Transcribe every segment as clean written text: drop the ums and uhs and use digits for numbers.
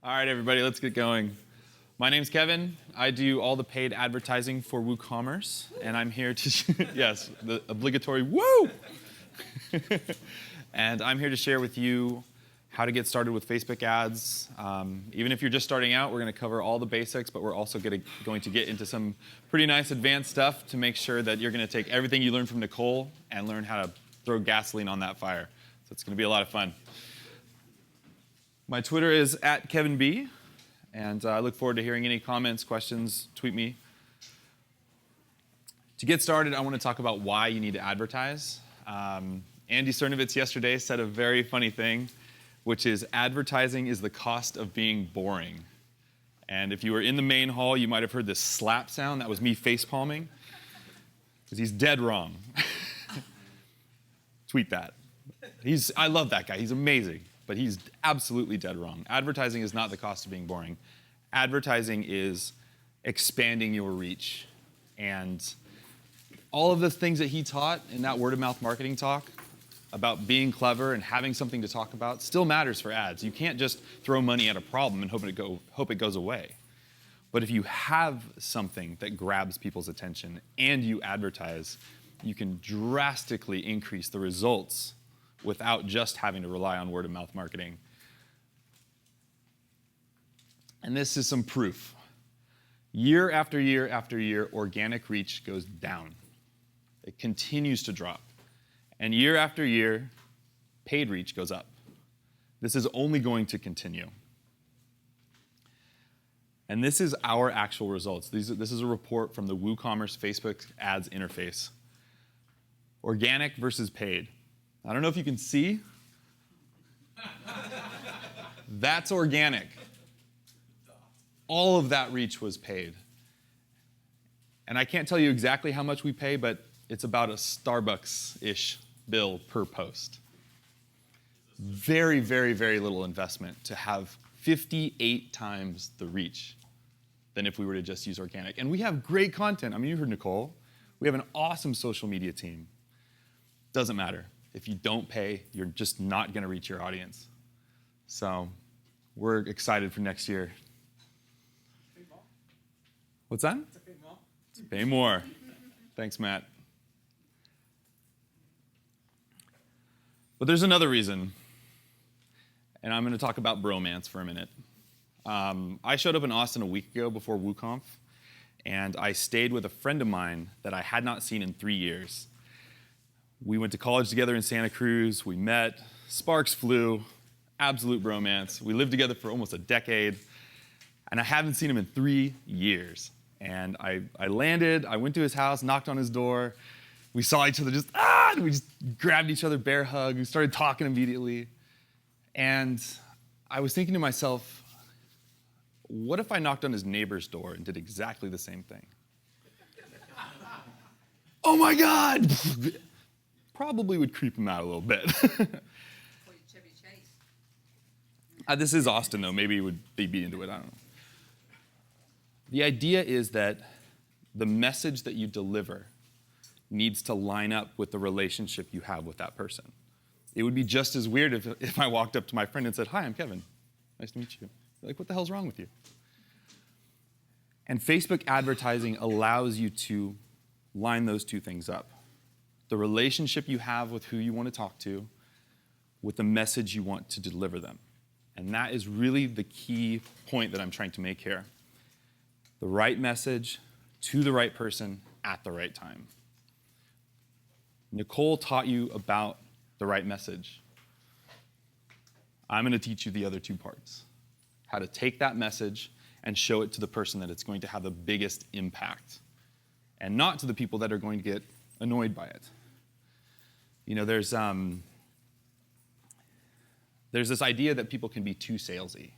All right, everybody, let's get going. My name's Kevin. I do all the paid advertising for WooCommerce, and I'm here to, yes, the obligatory woo! And I'm here to share with you how to get started with Facebook ads. Even if you're just starting out, we're going to cover all the basics, but we're also going to get into some pretty nice advanced stuff to make sure that you're going to take everything you learned from Nicole and learn how to throw gasoline on that fire. So it's going to be a lot of fun. My Twitter is @KevinB, and I look forward to hearing any comments, questions, tweet me. To get started, I want to talk about why you need to advertise. Andy Cernovitz yesterday said a very funny thing, which is advertising is the cost of being boring. And if you were in the main hall, you might have heard this slap sound. That was me face palming, because he's dead wrong. Tweet that. I love that guy. He's amazing. But he's absolutely dead wrong. Advertising is not the cost of being boring. Advertising is expanding your reach. And all of the things that he taught in that word-of-mouth marketing talk about being clever and having something to talk about still matters for ads. You can't just throw money at a problem and hope it goes away. But if you have something that grabs people's attention and you advertise, you can drastically increase the results without just having to rely on word-of-mouth marketing. And this is some proof. Year after year after year, organic reach goes down. It continues to drop. And year after year, paid reach goes up. This is only going to continue. And this is our actual results. This is a report from the WooCommerce Facebook ads interface. Organic versus paid. I don't know if you can see. That's organic. All of that reach was paid. And I can't tell you exactly how much we pay, but it's about a Starbucks-ish bill per post. Very, very, very little investment to have 58 times the reach than if we were to just use organic. And we have great content. I mean, you heard Nicole. We have an awesome social media team. Doesn't matter. If you don't pay, you're just not going to reach your audience. So we're excited for next year. Pay more. What's that? To pay more. To pay more. Thanks, Matt. But there's another reason, and I'm going to talk about bromance for a minute. I showed up in Austin a week ago before WooConf, and I stayed with a friend of mine that I had not seen in 3 years. We went to college together in Santa Cruz. We met. Sparks flew. Absolute bromance. We lived together for almost a decade. And I haven't seen him in 3 years. And I landed. I went to his house, knocked on his door. We saw each other and we just grabbed each other, bear hug. We started talking immediately. And I was thinking to myself, what if I knocked on his neighbor's door and did exactly the same thing? Oh my God! Probably would creep him out a little bit. This is Austin, though. Maybe they'd be into it. I don't know. The idea is that the message that you deliver needs to line up with the relationship you have with that person. It would be just as weird if I walked up to my friend and said, "Hi, I'm Kevin. Nice to meet you." They're like, what the hell's wrong with you? And Facebook advertising allows you to line those two things up. The relationship you have with who you want to talk to, with the message you want to deliver them. And that is really the key point that I'm trying to make here. The right message to the right person at the right time. Nicole taught you about the right message. I'm going to teach you the other two parts. How to take that message and show it to the person that it's going to have the biggest impact. And not to the people that are going to get annoyed by it. You know, there's this idea that people can be too salesy.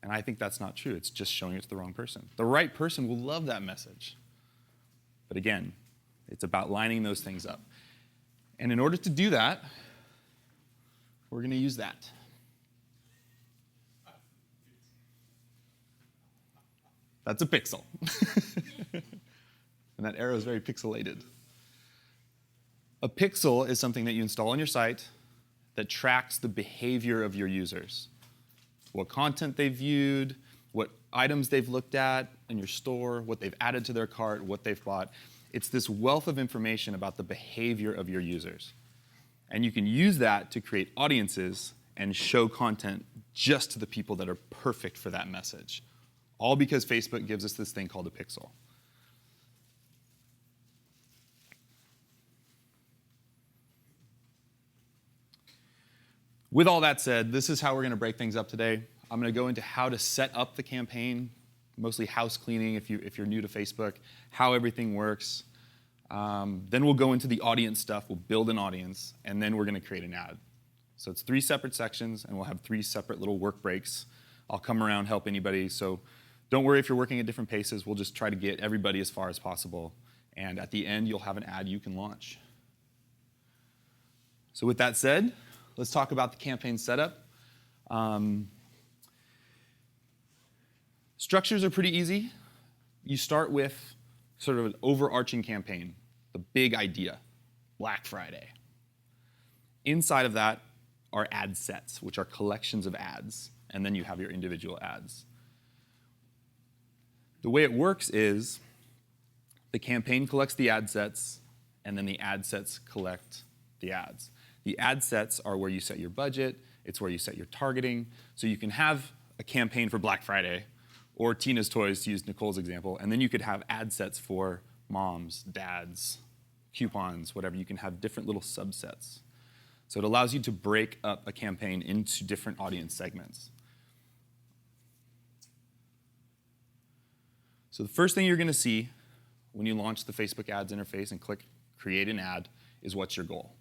And I think that's not true. It's just showing it to the wrong person. The right person will love that message. But again, it's about lining those things up. And in order to do that, we're going to use that. That's a pixel. And that arrow is very pixelated. A pixel is something that you install on your site that tracks the behavior of your users. what content they've viewed, what items they've looked at in your store, what they've added to their cart, what they've bought. It's this wealth of information about the behavior of your users. And you can use that to create audiences and show content just to the people that are perfect for that message. All because Facebook gives us this thing called a pixel. With all that said, this is how we're going to break things up today. I'm going to go into how to set up the campaign, mostly house cleaning if you're new to Facebook, how everything works. Then we'll go into the audience stuff. We'll build an audience, and then we're going to create an ad. So it's 3 separate sections, and we'll have 3 separate little work breaks. I'll come around, help anybody. So don't worry if you're working at different paces. We'll just try to get everybody as far as possible. And at the end, you'll have an ad you can launch. So with that said, let's talk about the campaign setup. Structures are pretty easy. You start with sort of an overarching campaign, the big idea, Black Friday. Inside of that are ad sets, which are collections of ads, and then you have your individual ads. The way it works is the campaign collects the ad sets, and then the ad sets collect the ads. The ad sets are where you set your budget. It's where you set your targeting. So you can have a campaign for Black Friday or Tina's Toys, to use Nicole's example, and then you could have ad sets for moms, dads, coupons, whatever. You can have different little subsets. So it allows you to break up a campaign into different audience segments. So the first thing you're going to see when you launch the Facebook ads interface and click create an ad is what's your goal.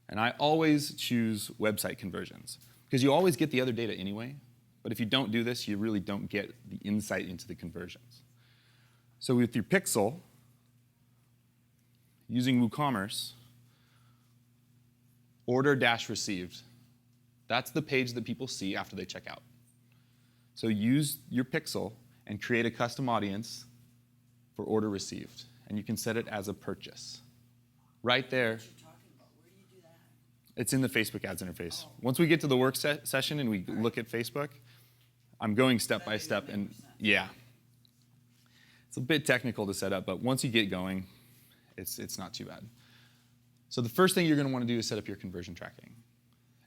And I always choose website conversions because you always get the other data anyway. But if you don't do this, you really don't get the insight into the conversions. So with your pixel, using WooCommerce, order-received, that's the page that people see after they check out. So use your pixel and create a custom audience for order received. And you can set it as a purchase. Right there. It's in the Facebook ads interface. Once we get to the work session and we look at Facebook, I'm going step by step, and yeah. It's a bit technical to set up, but once you get going, it's not too bad. So the first thing you're going to want to do is set up your conversion tracking.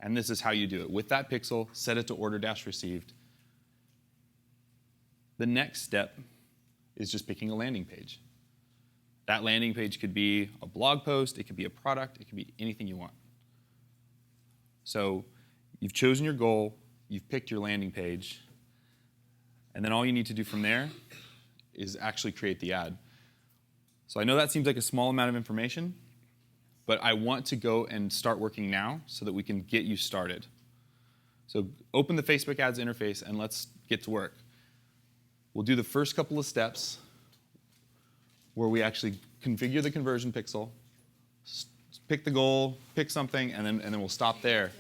And this is how you do it. With that pixel, set it to order-received. The next step is just picking a landing page. That landing page could be a blog post, it could be a product, it could be anything you want. So you've chosen your goal, you've picked your landing page, and then all you need to do from there is actually create the ad. So I know that seems like a small amount of information, but I want to go and start working now so that we can get you started. So open the Facebook ads interface and let's get to work. We'll do the first couple of steps where we actually configure the conversion pixel, pick the goal, pick something, and then we'll stop there.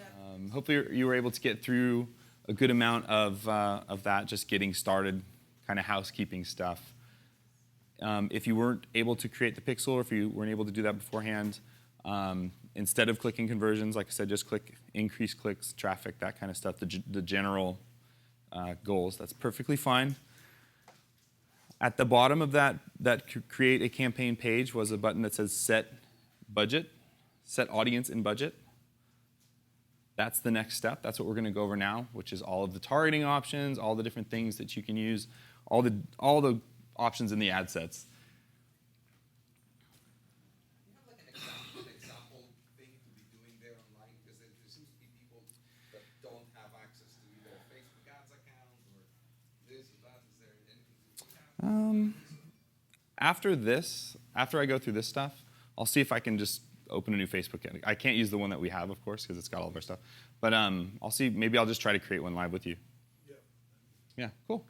Hopefully you were able to get through a good amount of that, just getting started, kind of housekeeping stuff. If you weren't able to create the pixel, or if you weren't able to do that beforehand, instead of clicking conversions, like I said, just click increase clicks, traffic, that kind of stuff, the general goals. That's perfectly fine. At the bottom of that create a campaign page was a button that says set budget, set audience and budget. That's the next step. That's what we're going to go over now, which is all of the targeting options, all the different things that you can use, all the options in the ad sets. You have like an example thing to be doing there online? Because there seems to be people that don't have access to either a Facebook ads account or this or that. Is there anything to After I go through this stuff, I'll see if I can just open a new Facebook account. I can't use the one that we have, of course, because it's got all of our stuff. But I'll see. Maybe I'll just try to create one live with you. Yeah. Yeah, cool.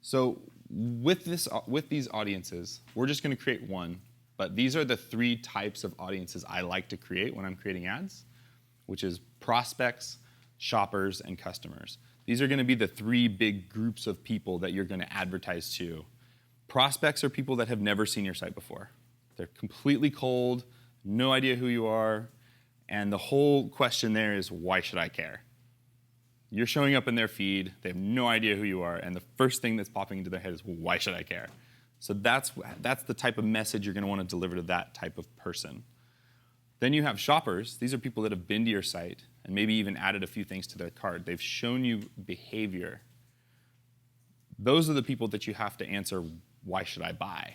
So with these audiences, we're just going to create one. But these are the 3 types of audiences I like to create when I'm creating ads, which is prospects, shoppers, and customers. These are going to be the 3 big groups of people that you're going to advertise to. Prospects are people that have never seen your site before. They're completely cold, no idea who you are, and the whole question there is, why should I care? You're showing up in their feed, they have no idea who you are, and the first thing that's popping into their head is, why should I care? So that's the type of message you're going to want to deliver to that type of person. Then you have shoppers. These are people that have been to your site and maybe even added a few things to their cart. They've shown you behavior. Those are the people that you have to answer, why should I buy?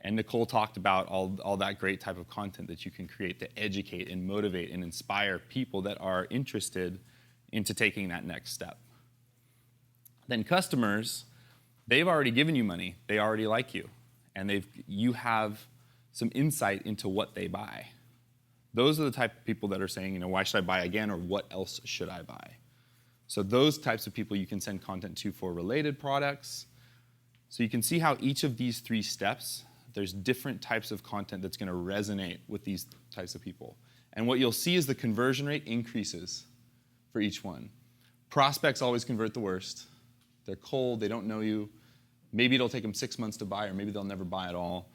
And Nicole talked about all that great type of content that you can create to educate and motivate and inspire people that are interested into taking that next step. Then customers, they've already given you money. They already like you. And you have some insight into what they buy. Those are the type of people that are saying, why should I buy again, or what else should I buy? So those types of people you can send content to for related products. So you can see how each of these 3 steps, there's different types of content that's going to resonate with these types of people. And what you'll see is the conversion rate increases for each one. Prospects always convert the worst. They're cold, they don't know you. Maybe it'll take them 6 months to buy, or maybe they'll never buy at all.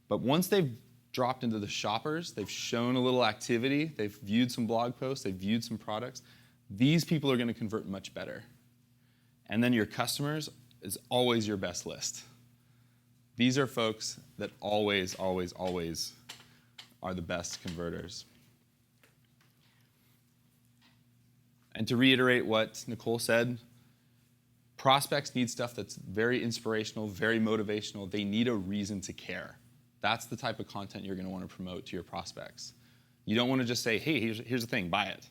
But once they've dropped into the shoppers, they've shown a little activity, they've viewed some blog posts, they've viewed some products, these people are going to convert much better. And then your customers is always your best list. These are folks that always, always, always are the best converters. And to reiterate what Nicole said, prospects need stuff that's very inspirational, very motivational. They need a reason to care. That's the type of content you're going to want to promote to your prospects. You don't want to just say, hey, here's the thing, buy it.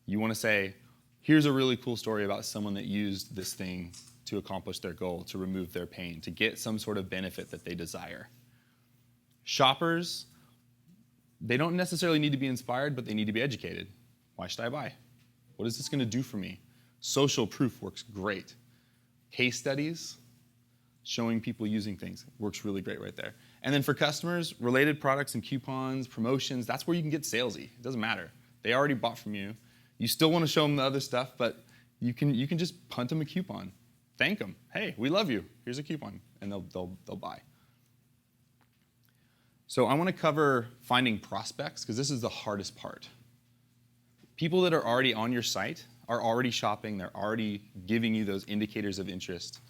You want to say, here's a really cool story about someone that used this thing to accomplish their goal, to remove their pain, to get some sort of benefit that they desire. Shoppers, they don't necessarily need to be inspired, but they need to be educated. Why should I buy? What is this going to do for me? Social proof works great. Case studies, showing people using things, works really great right there. And then for customers, related products and coupons, promotions, that's where you can get salesy. It doesn't matter. They already bought from you. You still want to show them the other stuff, but you can just punt them a coupon. Thank them. Hey, we love you. Here's a coupon, and they'll buy. So I want to cover finding prospects, because this is the hardest part. People that are already on your site are already shopping. They're already giving you those indicators of interest.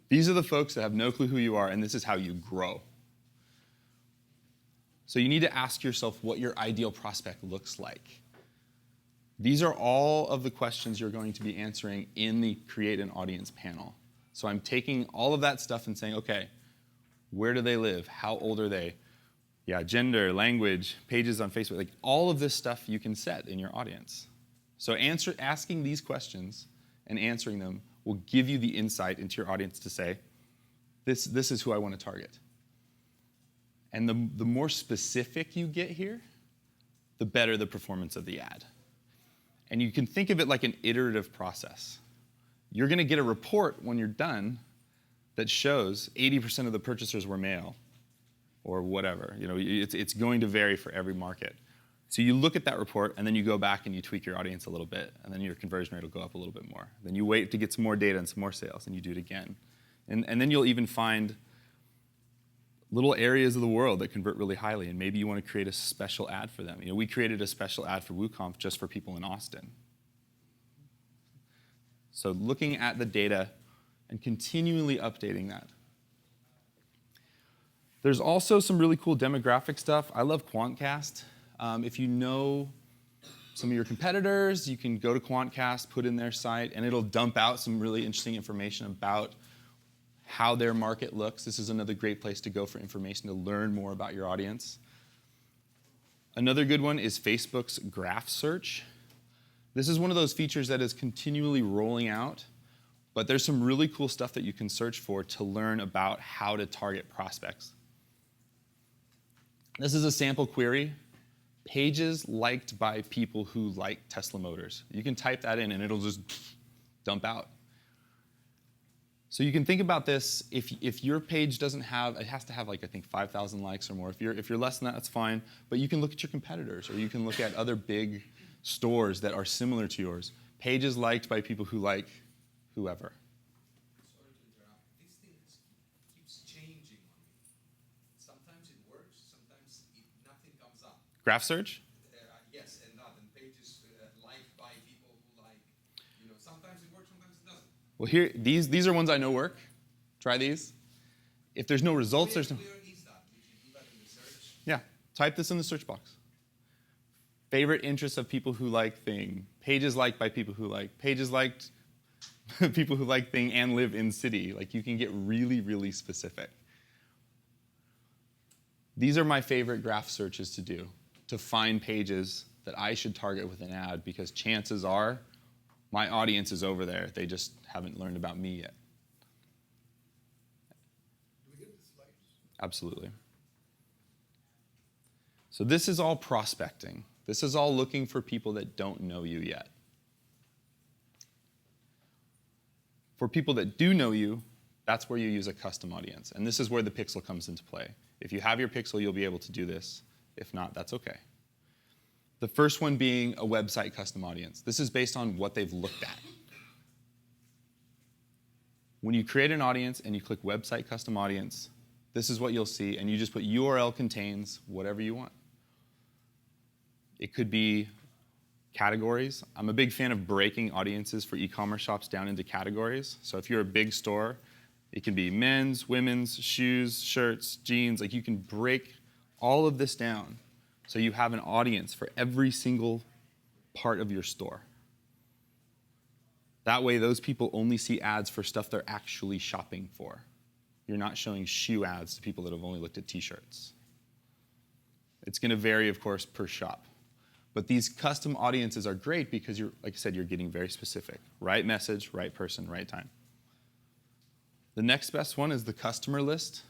These are the folks that have no clue who you are, and this is how you grow. So you need to ask yourself what your ideal prospect looks like. These are all of the questions you're going to be answering in the Create an Audience panel. So I'm taking all of that stuff and saying, okay, where do they live? How old are they? Yeah, gender, language, pages on Facebook, like all of this stuff you can set in your audience. So asking these questions and answering them will give you the insight into your audience to say, this is who I want to target. And the more specific you get here, the better the performance of the ad. And you can think of it like an iterative process. You're going to get a report when you're done that shows 80% of the purchasers were male or whatever. It's going to vary for every market. So you look at that report, and then you go back and you tweak your audience a little bit, and then your conversion rate will go up a little bit more. Then you wait to get some more data and some more sales, and you do it again. And then you'll even find little areas of the world that convert really highly, and maybe you want to create a special ad for them. We created a special ad for WooConf just for people in Austin. So looking at the data and continually updating that. There's also some really cool demographic stuff. I love Quantcast. If you know some of your competitors, you can go to Quantcast, put in their site, and it'll dump out some really interesting information about how their market looks. This is another great place to go for information to learn more about your audience. Another good one is Facebook's graph search. This is one of those features that is continually rolling out, but there's some really cool stuff that you can search for to learn about how to target prospects. This is a sample query. Pages liked by people who like Tesla motors. You can type that in and it'll just dump out. So you can think about this, if your page doesn't have, it has to have like, I think 5,000 likes or more. If you're less than that, that's fine. But you can look at your competitors, or you can look at other big stores that are similar to yours. Pages liked by people who like whoever. Sorry to interrupt. This thing keeps changing on me. Graph search? Yes, and not in pages liked by people who like, sometimes it works, sometimes it doesn't. Well, here, these are ones I know work. Try these. If there's no results, there's no... Where is that? Did you do that in the search? Yeah, type this in the search box. Favorite interests of people who like thing. Pages liked by people who like. Pages liked people who like thing and live in city. Like, you can get really, really specific. These are my favorite graph searches to do, to find pages that I should target with an ad, because chances are my audience is over there. They just haven't learned about me yet. Do we get the slides? Absolutely. So this is all prospecting. This is all looking for people that don't know you yet. For people that do know you, that's where you use a custom audience. And this is where the pixel comes into play. If you have your pixel, you'll be able to do this. If not, that's okay. The first one being a website custom audience. This is based on what they've looked at. When you create an audience and you click website custom audience, this is what you'll see, and you just put URL contains whatever you want. It could be categories. I'm a big fan of breaking audiences for e-commerce shops down into categories. So if you're a big store, it can be men's, women's, shoes, shirts, jeans. Like, you can break all of this down so you have an audience for every single part of your store. That way, those people only see ads for stuff they're actually shopping for. You're not showing shoe ads to people that have only looked at t-shirts. It's going to vary, of course, per shop. But these custom audiences are great because, like I said, you're getting very specific. Right message, right person, right time. The next best one is the customer list.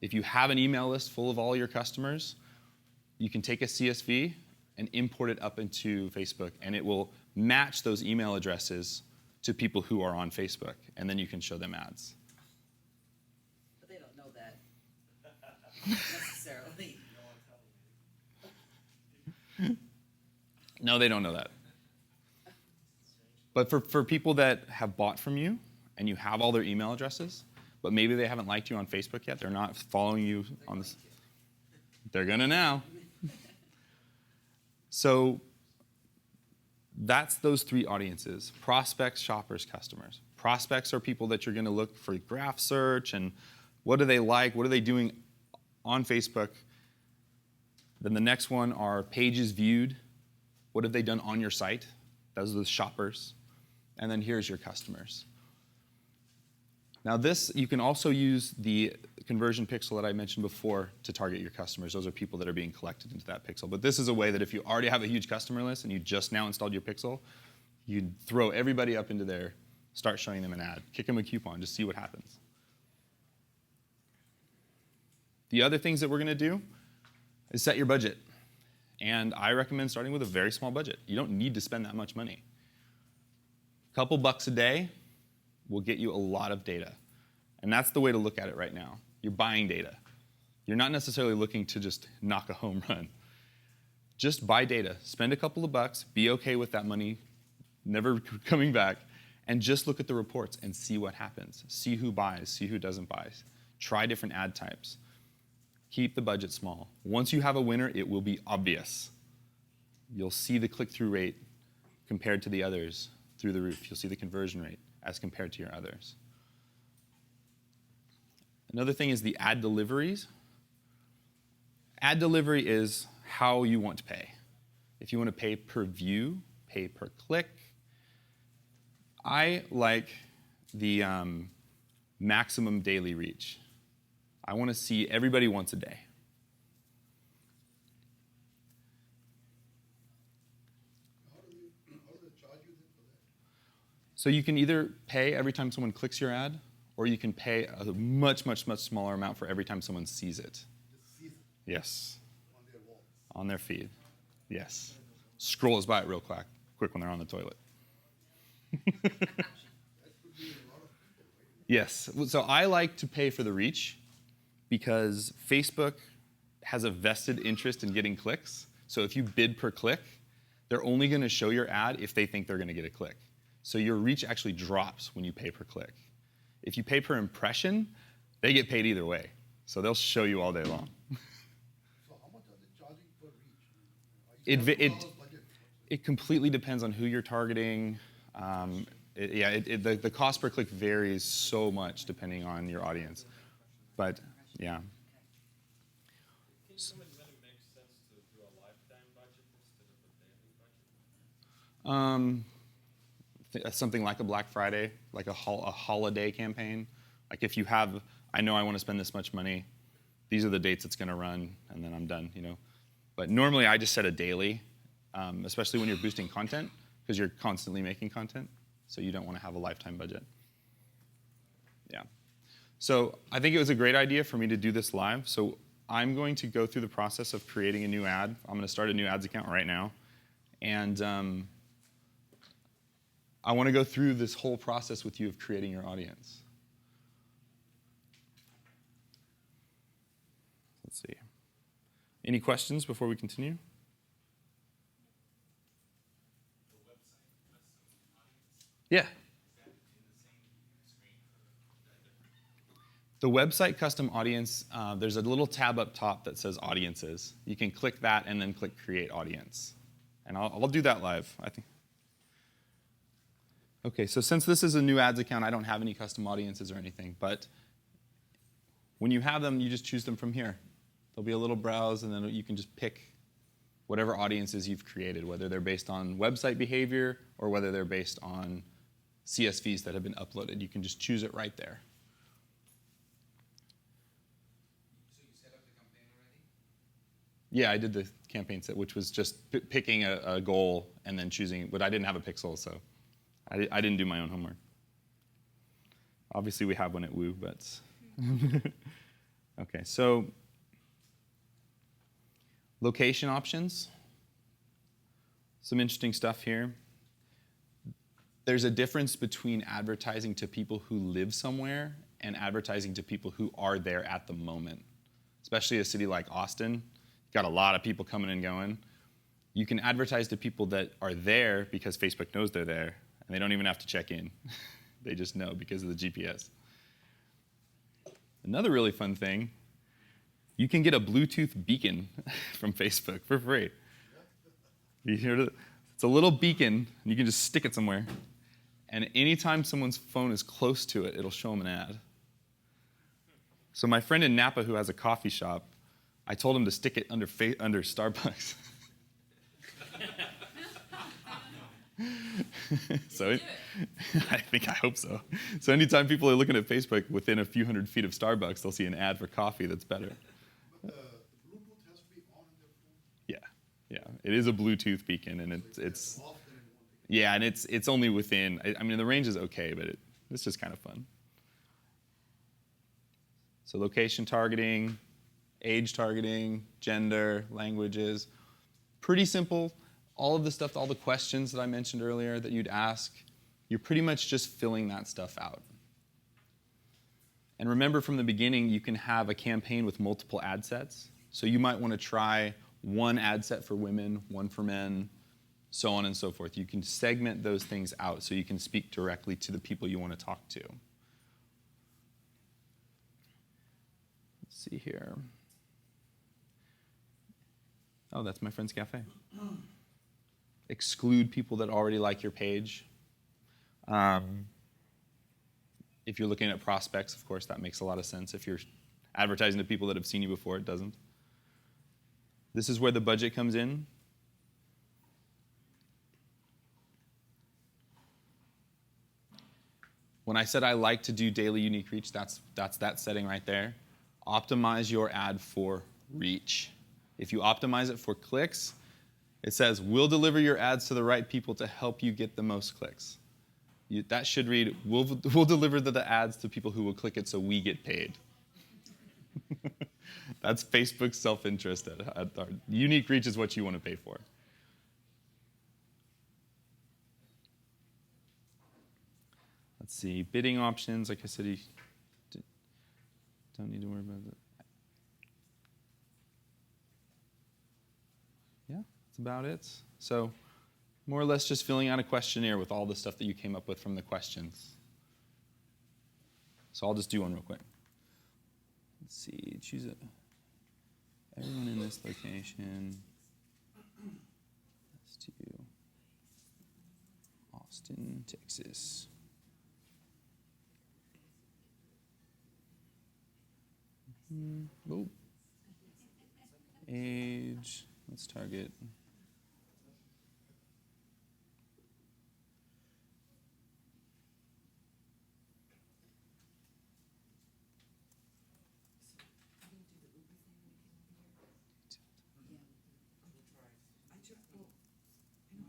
If you have an email list full of all your customers, you can take a CSV and import it up into Facebook, and it will match those email addresses to people who are on Facebook, and then you can show them ads. But they don't know that necessarily. No, they don't know that. But for people that have bought from you and you have all their email addresses, but maybe they haven't liked you on Facebook yet, they're not following you on this, they're gonna now. So that's those three audiences: prospects, shoppers, customers. Prospects are people that you're gonna look for graph search and what do they like, what are they doing on Facebook. Then the next one are pages viewed. What have they done on your site? Those are the shoppers. And then here's your customers. Now this, you can also use the conversion pixel that I mentioned before to target your customers. Those are people that are being collected into that pixel. But this is a way that if you already have a huge customer list and you just now installed your pixel, you throw everybody up into there, start showing them an ad, kick them a coupon, just see what happens. The other things that we're gonna do is set your budget. And I recommend starting with a very small budget. You don't need to spend that much money. A couple bucks a day will get you a lot of data. And that's the way to look at it right now. You're buying data. You're not necessarily looking to just knock a home run. Just buy data. Spend a couple of bucks. Be okay with that money never coming back. And just look at the reports and see what happens. See who buys, see who doesn't buy. Try different ad types. Keep the budget small. Once you have a winner, it will be obvious. You'll see the click-through rate compared to the others through the roof. You'll see the conversion rate as compared to your others. Another thing is the ad deliveries. Ad delivery is how you want to pay. If you want to pay per view, pay per click. I like the maximum daily reach. I want to see everybody once a day. How do they charge you then for that? So you can either pay every time someone clicks your ad, or you can pay a much, much, much smaller amount for every time someone sees it. Just see it Yes. on their wall. On their feed. Yes. Scrolls by it real quick when they're on the toilet. That could be a lot of people, right? Yes. So I like to pay for the reach because Facebook has a vested interest in getting clicks. So if you bid per click, they're only going to show your ad if they think they're going to get a click. So your reach actually drops when you pay per click. If you pay per impression, they get paid either way. So they'll show you all day long. So how much are they charging per reach? It, va- it, $1,000 budget. it completely depends on who you're targeting. The cost per click varies so much depending on your audience. But yeah. Can someone when it makes sense to do a lifetime budget instead of a daily budget? Something like a Black Friday, like a holiday campaign. Like if you have, I know I want to spend this much money, these are the dates it's going to run, and then I'm done, you know. But normally I just set a daily, especially when you're boosting content, because you're constantly making content, so you don't want to have a lifetime budget. Yeah. So I think it was a great idea for me to do this live. So I'm going to go through the process of creating a new ad. I'm going to start a new ads account right now. And I want to go through this whole process with you of creating your audience. Let's see. Any questions before we continue? Yeah. The website custom audience, there's a little tab up top that says audiences. You can click that and then click create audience. And I'll do that live, I think. Okay, so since this is a new ads account, I don't have any custom audiences or anything, but when you have them, you just choose them from here. There'll be a little browse, and then you can just pick whatever audiences you've created, whether they're based on website behavior or whether they're based on CSVs that have been uploaded. You can just choose it right there. So you set up the campaign already? Yeah, I did the campaign set, which was just picking a goal and then choosing, but I didn't have a pixel, so I didn't do my own homework. Obviously, we have one at Woo, but okay. So location options. Some interesting stuff here. There's a difference between advertising to people who live somewhere and advertising to people who are there at the moment. Especially a city like Austin, got a lot of people coming and going. You can advertise to people that are there because Facebook knows they're there, and they don't even have to check in. They just know because of the GPS. Another really fun thing, you can get a Bluetooth beacon from Facebook for free. It's a little beacon, and you can just stick it somewhere. And anytime someone's phone is close to it, it'll show them an ad. So my friend in Napa who has a coffee shop, I told him to stick it under Starbucks. So I hope so. So anytime people are looking at Facebook within a few hundred feet of Starbucks, they'll see an ad for coffee that's better. But the Bluetooth has to be on in their phone. Yeah. It is a Bluetooth beacon, and it's Off, then it won't be. yeah, and it's only within. I mean, the range is okay, but it's just kind of fun. So location targeting, age targeting, gender, languages, pretty simple. All of the stuff, all the questions that I mentioned earlier that you'd ask, you're pretty much just filling that stuff out. And remember from the beginning, you can have a campaign with multiple ad sets. So you might want to try one ad set for women, one for men, so on and so forth. You can segment those things out so you can speak directly to the people you want to talk to. Let's see here. Oh, that's my friend's cafe. Exclude people that already like your page. If you're looking at prospects, of course, that makes a lot of sense. If you're advertising to people that have seen you before, it doesn't. This is where the budget comes in. When I said I like to do daily unique reach, that's that setting right there. Optimize your ad for reach. If you optimize it for clicks, it says, we'll deliver your ads to the right people to help you get the most clicks. That should read, we'll deliver the ads to people who will click it so we get paid. That's Facebook's self-interest at heart. Unique reach is what you want to pay for. Let's see, bidding options, like I said, you don't need to worry about that. Yeah, that's about it. So more or less just filling out a questionnaire with all the stuff that you came up with from the questions. So I'll just do one real quick. Let's see, choose it. Everyone in this location. to Austin, Texas. Oh. Age, let's target. I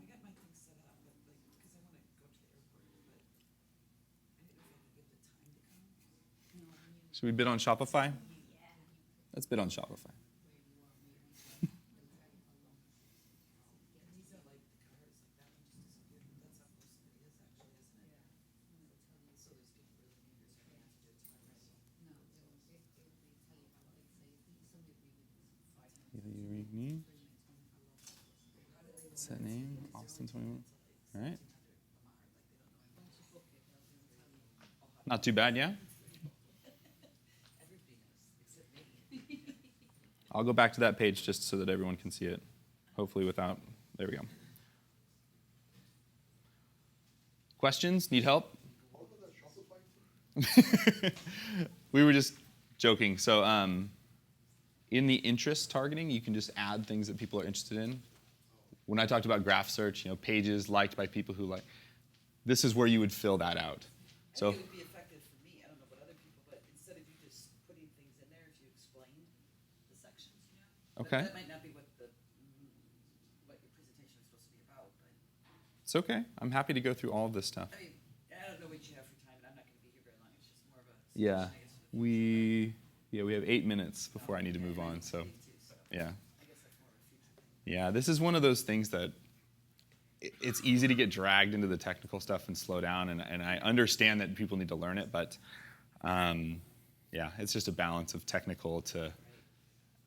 got my thing set up, but like, because I want to go to the airport, but I didn't know if I could get the time to come. Should we bid on Shopify? Let's bid on Shopify. These are like the cars, like that one just disappeared, but that's how most of it is actually, isn't it? So there's people really need this, right? To do it Unique name. Set name, Austin 21. All right. Not too bad, yeah? I'll go back to that page just so that everyone can see it. Hopefully without, there we go. Questions? Need help? What about that Shopify thing? We were just joking. So in the interest targeting, you can just add things that people are interested in. When I talked about graph search, pages liked by people who like, this is where you would fill that out. I So think it would be effective for me, I don't know about other people, but instead of you just putting things in there, if you explained the sections, But Okay. that might not be what your presentation is supposed to be about, but, it's okay. I'm happy to go through all of this stuff. I mean, I don't know what you have for time, and I'm not gonna be here very long, it's just more of a Yeah, suggestion, I guess, for the future. we have 8 minutes before I need to move on. So Me too, so yeah. I guess that's more of a future thing. Yeah, this is one of those things that it's easy to get dragged into the technical stuff and slow down, and I understand that people need to learn it, but yeah, it's just a balance of technical to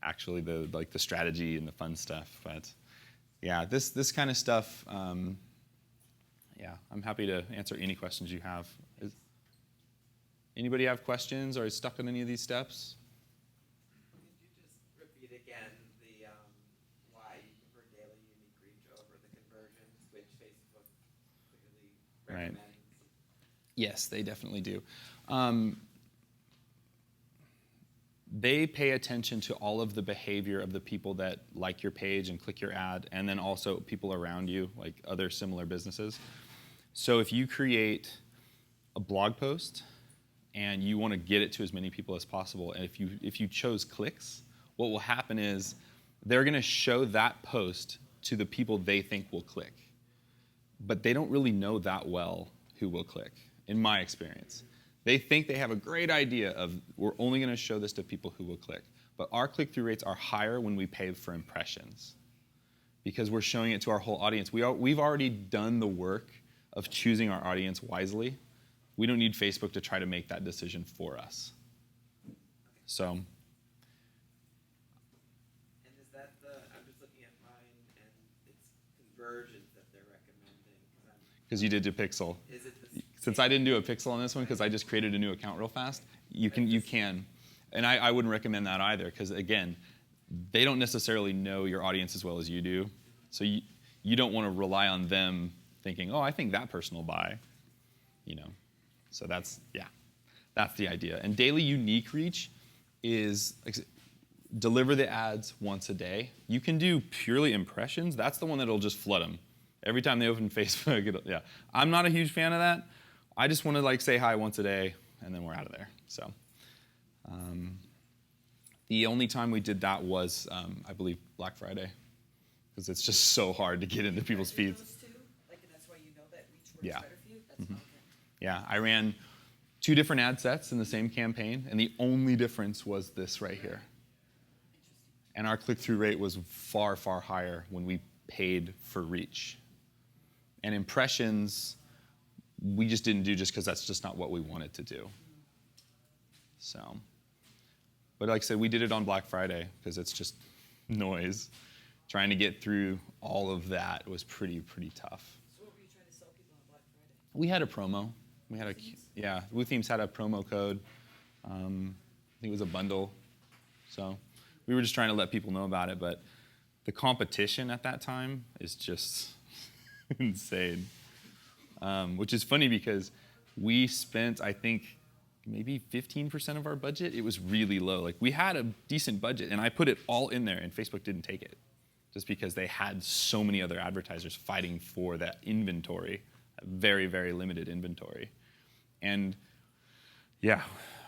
actually the strategy and the fun stuff. But yeah, this kind of stuff, yeah, I'm happy to answer any questions you have. Anybody have questions or is stuck on any of these steps? Could you just repeat again the why you prefer daily unique reach over the conversions, which Facebook clearly Right. recommends? Yes, they definitely do. They pay attention to all of the behavior of the people that like your page and click your ad, and then also people around you, like other similar businesses. So if you create a blog post and you want to get it to as many people as possible, and if you chose clicks, what will happen is they're going to show that post to the people they think will click. But they don't really know that well who will click, in my experience. They think they have a great idea of we're only going to show this to people who will click. But our click-through rates are higher when we pay for impressions because we're showing it to our whole audience. We've already done the work of choosing our audience wisely. We don't need Facebook to try to make that decision for us. So, And is that I'm just looking at mine, and it's conversions that they're recommending. because you did your pixel. Is it the Since I didn't do a pixel on this one because I just created a new account real fast, you can. And I wouldn't recommend that either because, again, they don't necessarily know your audience as well as you do. So you don't want to rely on them thinking, oh, I think that person will buy. So that's the idea. And daily unique reach is deliver the ads once a day. You can do purely impressions. That's the one that'll just flood them. Every time they open Facebook, I'm not a huge fan of that. I just want to say hi once a day, and then we're out of there. So, the only time we did that was, I believe, Black Friday, because it's just so hard to get into people's feeds. Those two, and that's why you know that reach works Yeah. better for you? That's okay. Yeah, I ran 2 different ad sets in the same campaign, and the only difference was this right here. And our click-through rate was far, far higher when we paid for reach. And impressions, we just didn't do just because that's just not what we wanted to do. So, but like I said, we did it on Black Friday because it's just noise. Trying to get through all of that was pretty tough. So what were you trying to sell people on Black Friday? We had a promo. WooThemes had a promo code. I think it was a bundle. So we were just trying to let people know about it. But the competition at that time is just insane. Which is funny because we spent, I think, maybe 15% of our budget. It was really low. Like, we had a decent budget, and I put it all in there, and Facebook didn't take it, just because they had so many other advertisers fighting for that inventory, that very, very limited inventory. And yeah,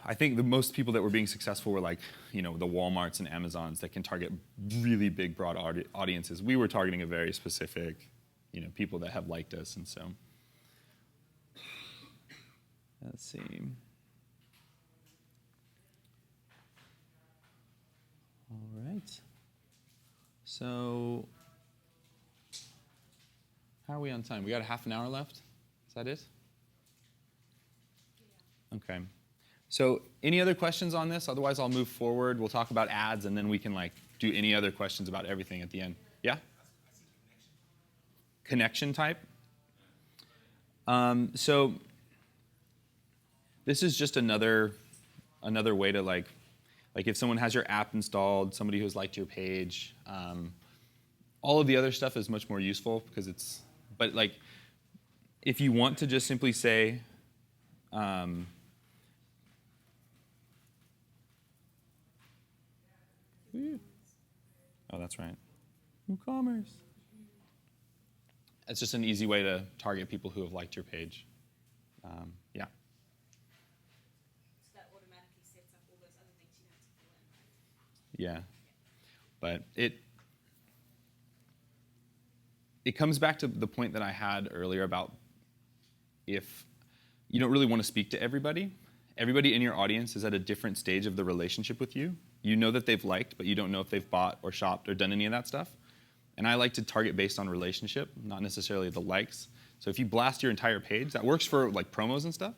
I think the most people that were being successful were like, the Walmarts and Amazons that can target really big, broad audiences. We were targeting a very specific, people that have liked us, and so. Let's see. All right. So, how are we on time? We got a half an hour left? Is that it? Yeah. Okay. So, any other questions on this? Otherwise, I'll move forward. We'll talk about ads, and then we can do any other questions about everything at the end. Yeah? Connection type. So, this is just another way to like if someone has your app installed, somebody who's liked your page, all of the other stuff is much more useful because but if you want to just simply say, oh, that's right, WooCommerce. It's just an easy way to target people who have liked your page. Yeah. So that automatically sets up all those other things you have to fill in. Yeah. But it comes back to the point that I had earlier about if you don't really want to speak to everybody in your audience is at a different stage of the relationship with you. You know that they've liked, but you don't know if they've bought or shopped or done any of that stuff. And I like to target based on relationship, not necessarily the likes. So if you blast your entire page, that works for promos and stuff,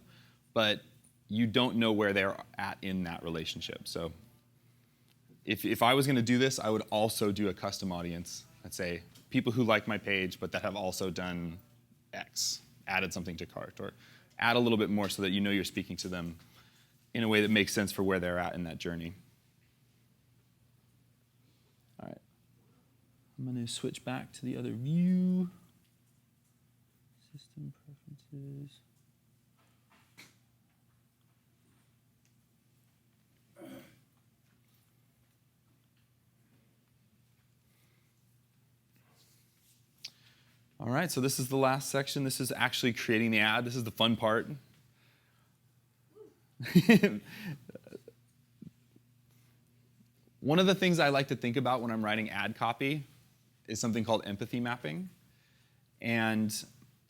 but you don't know where they're at in that relationship. So if I was going to do this, I would also do a custom audience. Let's say people who like my page, but that have also done X, added something to cart, or add a little bit more so that you know you're speaking to them in a way that makes sense for where they're at in that journey. All right. I'm going to switch back to the other view. System preferences. All right, so this is the last section. This is actually creating the ad. This is the fun part. One of the things I like to think about when I'm writing ad copy is something called empathy mapping. And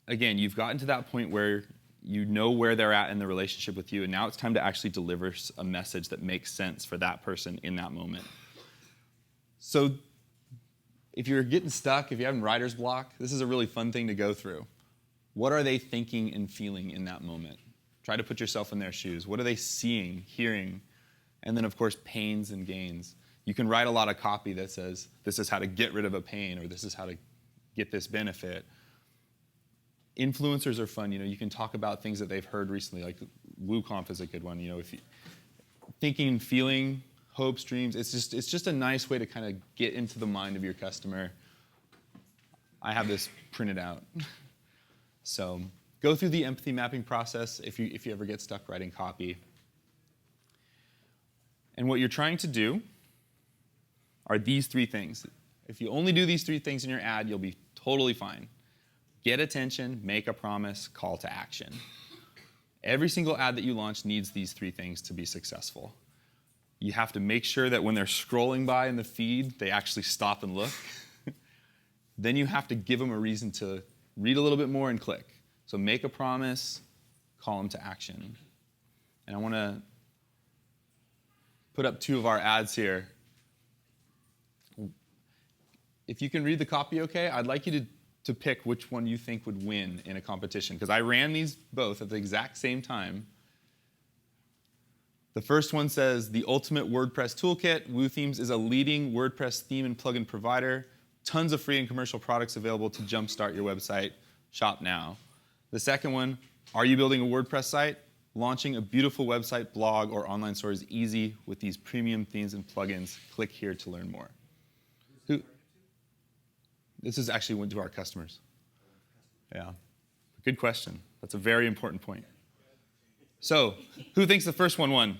again, you've gotten to that point where you know where they're at in the relationship with you, and now it's time to actually deliver a message that makes sense for that person in that moment. So if you're getting stuck, if you're having writer's block, this is a really fun thing to go through. What are they thinking and feeling in that moment? Try to put yourself in their shoes. What are they seeing, hearing? And then, of course, pains and gains. You can write a lot of copy that says, this is how to get rid of a pain, or this is how to get this benefit. Influencers are fun. You can talk about things that they've heard recently, like WooConf is a good one. If you thinking, feeling, hopes, dreams, it's just a nice way to kind of get into the mind of your customer. I have this printed out. So go through the empathy mapping process if you ever get stuck writing copy. And what you're trying to do are these three things. If you only do these three things in your ad, you'll be totally fine. Get attention, make a promise, call to action. Every single ad that you launch needs these three things to be successful. You have to make sure that when they're scrolling by in the feed, they actually stop and look. Then you have to give them a reason to read a little bit more and click. So make a promise, call them to action. And I want to put up two of our ads here. If you can read the copy okay, I'd like you to pick which one you think would win in a competition, because I ran these both at the exact same time. The first one says, the ultimate WordPress toolkit. WooThemes is a leading WordPress theme and plugin provider. Tons of free and commercial products available to jumpstart your website. Shop now. The second one, are you building a WordPress site? Launching a beautiful website, blog, or online store is easy with these premium themes and plugins. Click here to learn more. This is actually went to our customers. Yeah. Good question. That's a very important point. So, who thinks the first one won?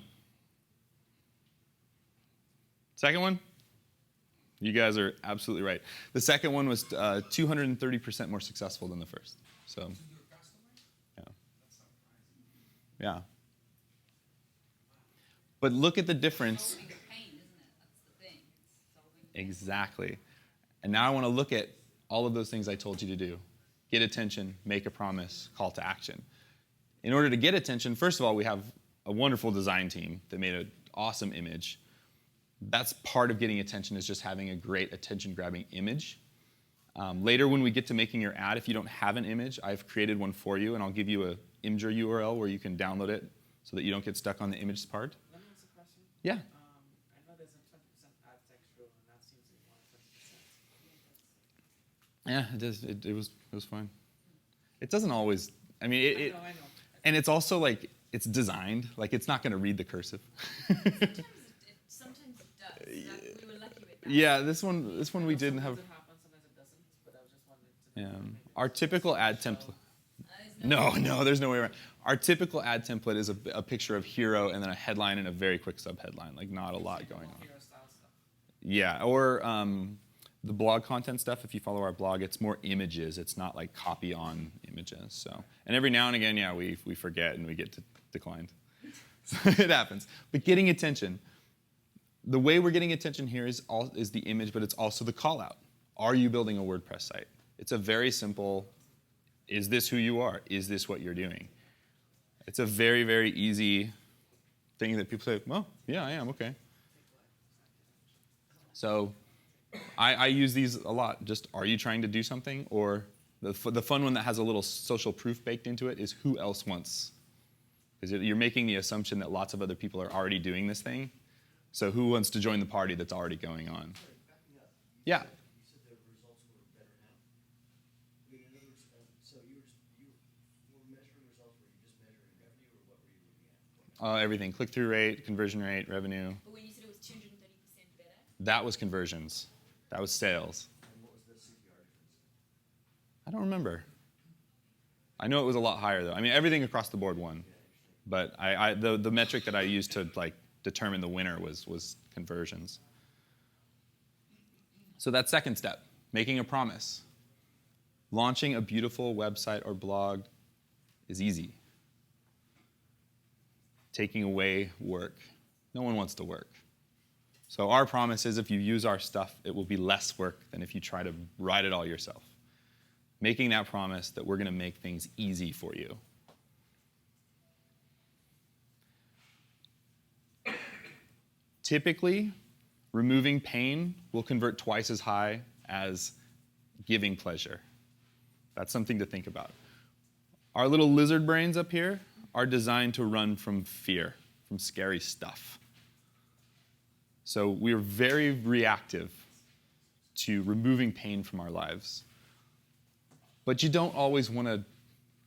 Second one? You guys are absolutely right. The second one was 230% more successful than the first. So, yeah. Yeah. But look at the difference. Solving pain, isn't it? That's the thing. It's solving pain. Exactly. And now I want to look at all of those things I told you to do. Get attention, make a promise, call to action. In order to get attention, first of all, we have a wonderful design team that made an awesome image. That's part of getting attention, is just having a great attention-grabbing image. Later, when we get to making your ad, if you don't have an image, I've created one for you, and I'll give you a Imgur URL where you can download it so that you don't get stuck on the image part. Let me ask a question. Yeah. I know there's a 20% ad textual, and that seems to be more than 20%. Yeah, it does. It was fine. It doesn't always. I mean, I know. and it's also like it's designed like it's not going to read the cursive. Sometimes it does. We were lucky with that. Yeah, this one we didn't have. Sometimes it happens, sometimes it doesn't, but I was just wondering. Yeah, our typical ad template. There's No, there's no way around. Our typical ad template is a picture of hero and then a headline and a very quick subheadline, like not a lot going on. Hero style stuff. Yeah, or the blog content stuff. If you follow our blog, it's more images. It's not like copy on images. So, and every now and again, yeah, we forget and we get declined. So it happens. But getting attention. The way we're getting attention here is the image, but it's also the call out. Are you building a WordPress site? It's a very simple, is this who you are? Is this what you're doing? It's a very, very easy thing that people say, well, yeah, I am, okay. So I use these a lot. Just, are you trying to do something? Or the fun one that has a little social proof baked into it is who else wants? Because you're making the assumption that lots of other people are already doing this thing. So who wants to join the party that's already going on? Yeah. You said the results were better now. I mean, in other words, so you were measuring results. Were you just measuring revenue, or what were you looking at? Everything. Click-through rate, conversion rate, revenue. But when you said it was 230% better, That was conversions. That was sales. And what was the CPR difference? I don't remember. I know it was a lot higher, though. I mean, everything across the board won. But the metric that I used to determine the winner was conversions. So that second step, making a promise. Launching a beautiful website or blog is easy. Taking away work. No one wants to work. So our promise is if you use our stuff, it will be less work than if you try to write it all yourself. Making that promise that we're going to make things easy for you. Typically, removing pain will convert twice as high as giving pleasure. That's something to think about. Our little lizard brains up here are designed to run from fear, from scary stuff. So we're very reactive to removing pain from our lives. But you don't always want to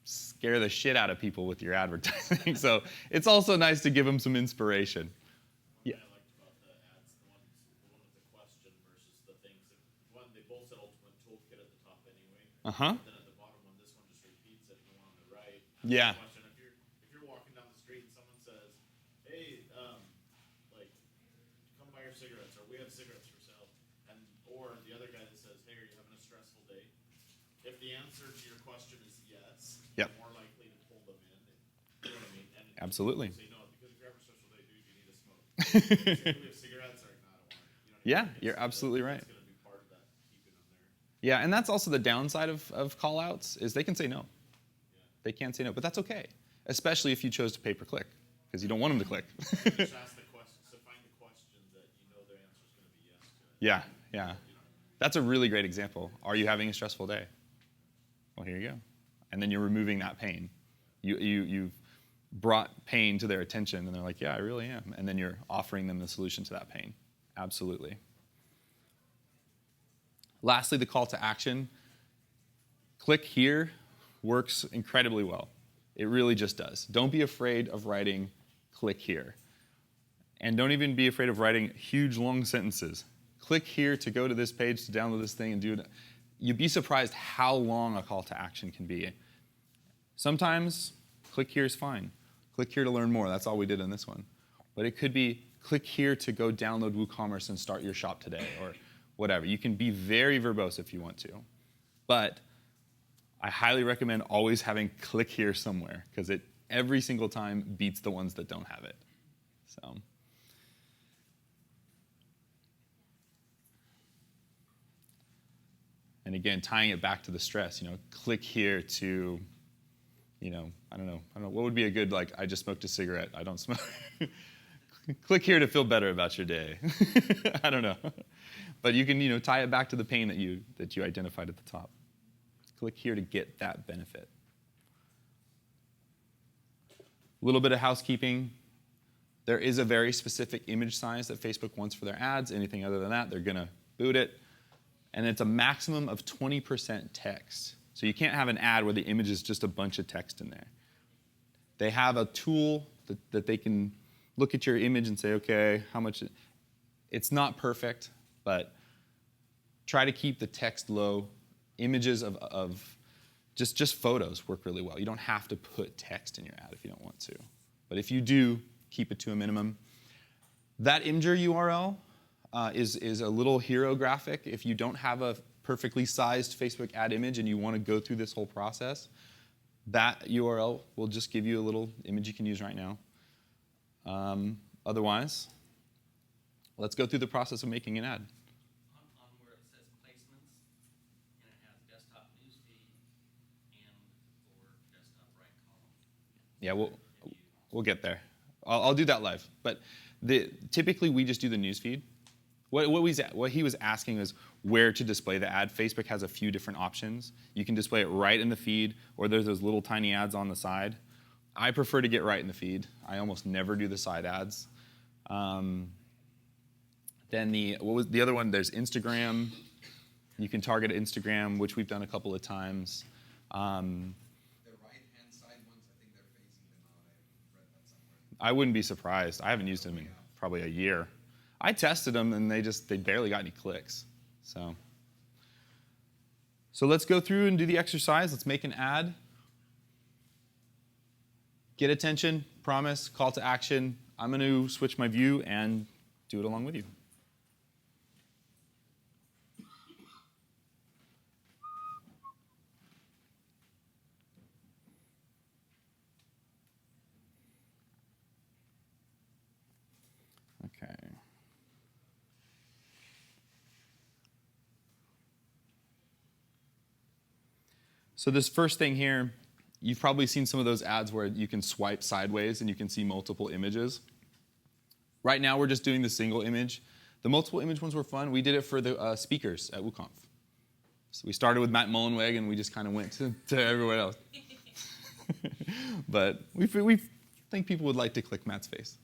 scare the shit out of people with your advertising. So it's also nice to give them some inspiration. Yeah. I liked about the ads, the one with the question versus the things that they both said ultimate toolkit at the top anyway. Uh-huh. Then at the bottom one, this one just repeats it, and the one on the right. Yeah. Question, if you're walking down the street and someone says, hey, come buy your cigarettes, or we have cigarettes for sale, or the other guy that says, hey, are you having a stressful day? If the answer to your question is yes, Yep. you're more likely to pull them in. You know what I mean? And Absolutely. say no, because if you're having a stressful day, dude, you need to smoke. Say, we have cigarettes, or no, I don't want it. You know what I Yeah, mean? you're absolutely right. It's going to be part of that, keeping them there. Yeah, and that's also the downside of call-outs, is they can say no. They can say no, but that's okay, especially if you chose to pay per click, because you don't want them to click. Just ask the question, so find the question that you know their answer is going to be yes to. Yeah, yeah. That's a really great example. Are you having a stressful day? Well, here you go. And then you're removing that pain. You've brought pain to their attention, and they're like, yeah, I really am. And then you're offering them the solution to that pain. Absolutely. Lastly, the call to action. Click here works incredibly well. It really just does. Don't be afraid of writing click here. And don't even be afraid of writing huge, long sentences. Click here to go to this page to download this thing and do it. you'd be surprised how long a call to action can be. Sometimes click here is fine. Click here to learn more. That's all we did in this one. But it could be click here to go download WooCommerce and start your shop today, or whatever. You can be very verbose if you want to. But I highly recommend always having click here somewhere, because it every single time beats the ones that don't have it. So. And again, tying it back to the stress, click here to, I don't know, what would be a good, like, I just smoked a cigarette, I don't smoke. Click here to feel better about your day. I don't know. But you can, tie it back to the pain that you identified at the top. Click here to get that benefit. A little bit of housekeeping. There is a very specific image size that Facebook wants for their ads. Anything other than that, they're going to boot it. And it's a maximum of 20% text. So you can't have an ad where the image is just a bunch of text in there. They have a tool that they can look at your image and say, okay, how much? It's not perfect, but try to keep the text low. Images of just photos work really well. You don't have to put text in your ad if you don't want to. But if you do, keep it to a minimum. That Imgur URL is a little hero graphic. If you don't have a perfectly sized Facebook ad image and you want to go through this whole process, that URL will just give you a little image you can use right now. Otherwise, let's go through the process of making an ad. On where it says placements, and it has desktop newsfeed and/or desktop right column. Yeah, we'll get there. I'll do that live. But typically, we just do the newsfeed. What he was asking is where to display the ad. Facebook has a few different options. You can display it right in the feed, or there's those little tiny ads on the side. I prefer to get right in the feed. I almost never do the side ads. Then what was the other one? There's Instagram. You can target Instagram, which we've done a couple of times. The right-hand side ones, I think they're phasing them out. I read that somewhere. I wouldn't be surprised. I haven't used them in probably a year. I tested them, and they barely got any clicks. So let's go through and do the exercise. Let's make an ad. Get attention, promise, call to action. I'm going to switch my view and do it along with you. Okay. So this first thing here, you've probably seen some of those ads where you can swipe sideways and you can see multiple images. Right now, we're just doing the single image. The multiple image ones were fun. We did it for the speakers at WooConf. So we started with Matt Mullenweg, and we just kind of went to everyone else. But we think people would like to click Matt's face.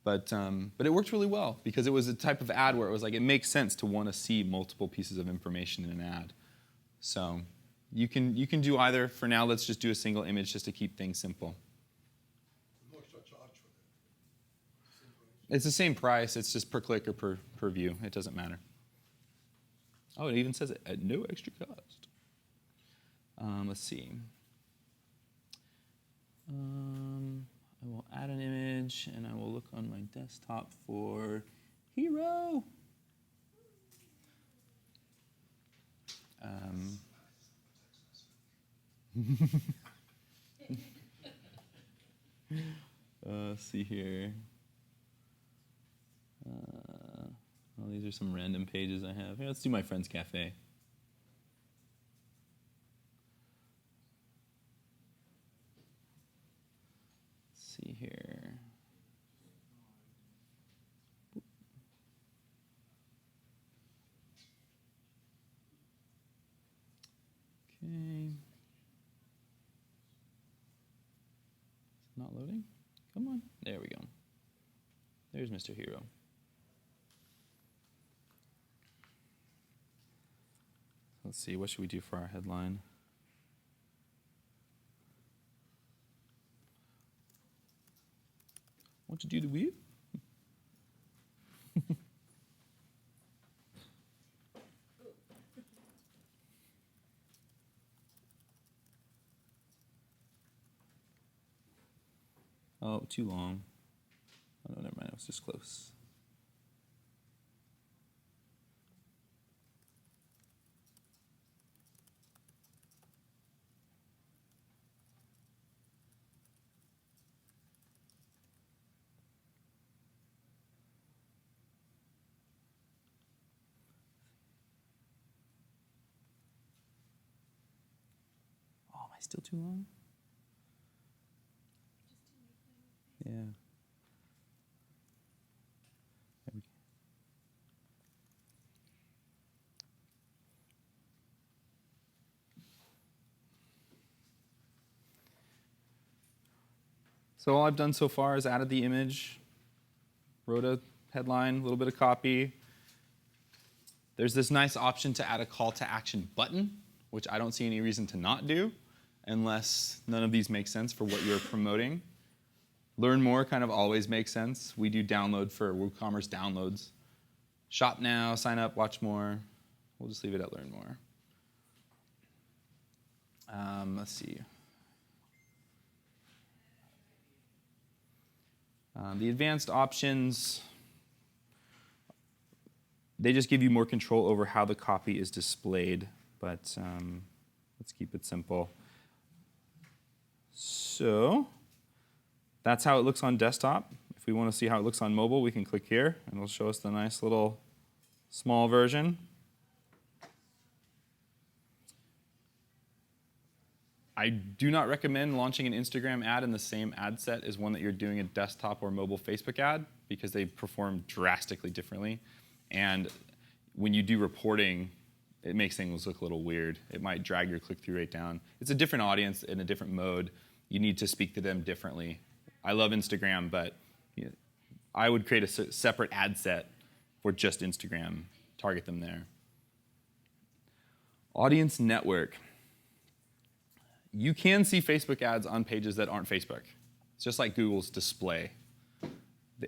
But it worked really well, because it was a type of ad where it was like, it makes sense to want to see multiple pieces of information in an ad. So you can do either. For now, let's just do a single image just to keep things simple. No extra charge for that. Same price. It's the same price. It's just per click or per view. It doesn't matter. Oh, it even says it at no extra cost. Let's see. I will add an image, and I will look on my desktop for Hero. Let's see here. Well, these are some random pages I have. Here, let's do my friend's cafe. Let's see here. Okay. Is it not loading? Come on. There we go. There's Mr. Hero. Let's see, what should we do for our headline? Want to do the wheel? Oh, too long. Oh, no, never mind. It was just close. Oh, am I still too long? Yeah. There we go. So all I've done so far is added the image, wrote a headline, a little bit of copy. There's this nice option to add a call to action button, which I don't see any reason to not do, unless none of these make sense for what you're promoting. Learn more kind of always makes sense. We do download for WooCommerce downloads. Shop now, sign up, watch more. We'll just leave it at learn more. Let's see. The advanced options, they just give you more control over how the copy is displayed, but let's keep it simple. So that's how it looks on desktop. If we want to see how it looks on mobile, we can click here, and it'll show us the nice little small version. I do not recommend launching an Instagram ad in the same ad set as one that you're doing a desktop or mobile Facebook ad, because they perform drastically differently. And when you do reporting, it makes things look a little weird. It might drag your click-through rate down. It's a different audience in a different mode. You need to speak to them differently. I love Instagram, but I would create a separate ad set for just Instagram, target them there. Audience network. You can see Facebook ads on pages that aren't Facebook. It's just like Google's display.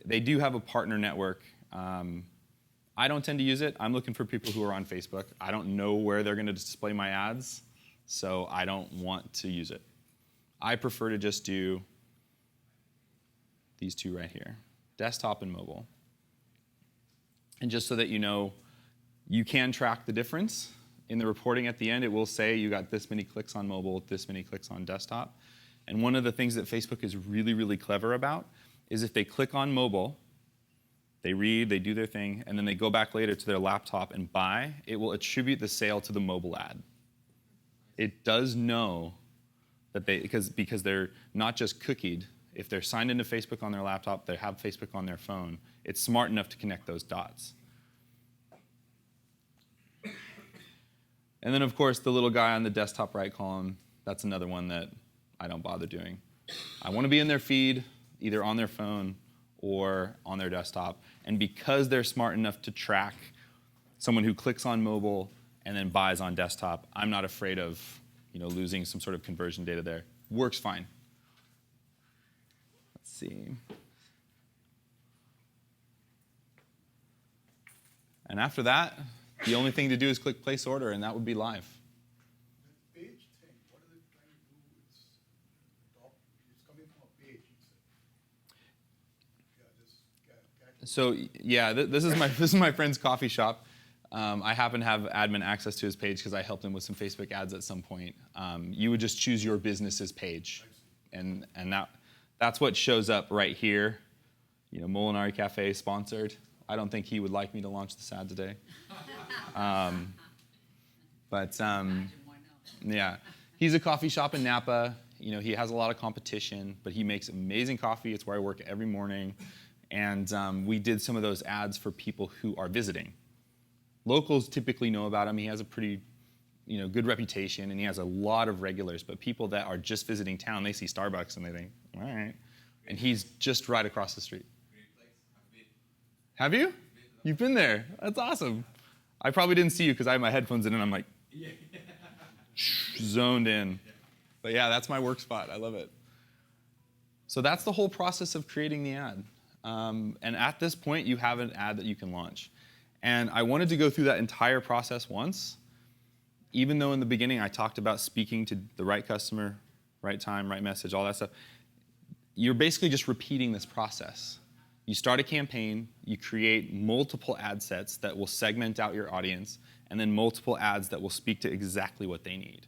They do have a partner network. I don't tend to use it. I'm looking for people who are on Facebook. I don't know where they're going to display my ads, so I don't want to use it. I prefer to just do these two right here, desktop and mobile. And just so that you know, you can track the difference. In the reporting at the end, it will say you got this many clicks on mobile, this many clicks on desktop. And one of the things that Facebook is really, really clever about is if they click on mobile, they read, they do their thing, and then they go back later to their laptop and buy, it will attribute the sale to the mobile ad. It does know that because they're not just cookied. If they're signed into Facebook on their laptop, they have Facebook on their phone, it's smart enough to connect those dots. And then, of course, the little guy on the desktop right column, that's another one that I don't bother doing. I want to be in their feed, either on their phone or on their desktop. And because they're smart enough to track someone who clicks on mobile and then buys on desktop, I'm not afraid of losing some sort of conversion data there. Works fine. Let's see. And after that, the only thing to do is click place order, and that would be live. That page thing, what is it trying to do? It's coming from a page. So yeah, this is my friend's coffee shop. I happen to have admin access to his page because I helped him with some Facebook ads at some point. You would just choose your business's page, and that's what shows up right here. Molinari Cafe sponsored. I don't think he would like me to launch this ad today. Yeah, he's a coffee shop in Napa. He has a lot of competition, but he makes amazing coffee. It's where I work every morning. And we did some of those ads for people who are visiting. Locals typically know about him. He has a pretty good reputation, and he has a lot of regulars. But people that are just visiting town, they see Starbucks, and they think, all right. And he's just right across the street. Have you? You've been there. That's awesome. I probably didn't see you because I have my headphones in, and I'm like zoned in. But yeah, that's my work spot. I love it. So that's the whole process of creating the ad. And at this point, you have an ad that you can launch. And I wanted to go through that entire process once, even though in the beginning I talked about speaking to the right customer, right time, right message, all that stuff. you're basically just repeating this process. You start a campaign, you create multiple ad sets that will segment out your audience, and then multiple ads that will speak to exactly what they need.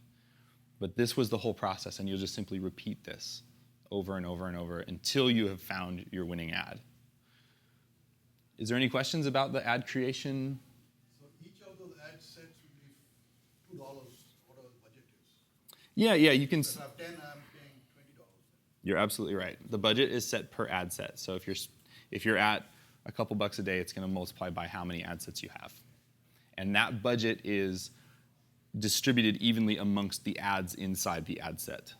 But this was the whole process, and you'll just simply repeat this over and over and over until you have found your winning ad. Is there any questions about the ad creation? So each of those ad sets would be $2, whatever the budget is. Yeah, you can. If I have 10, I'm paying $20. You're absolutely right. The budget is set per ad set. So if you're at a couple bucks a day, it's going to multiply by how many ad sets you have. And that budget is distributed evenly amongst the ads inside the ad set.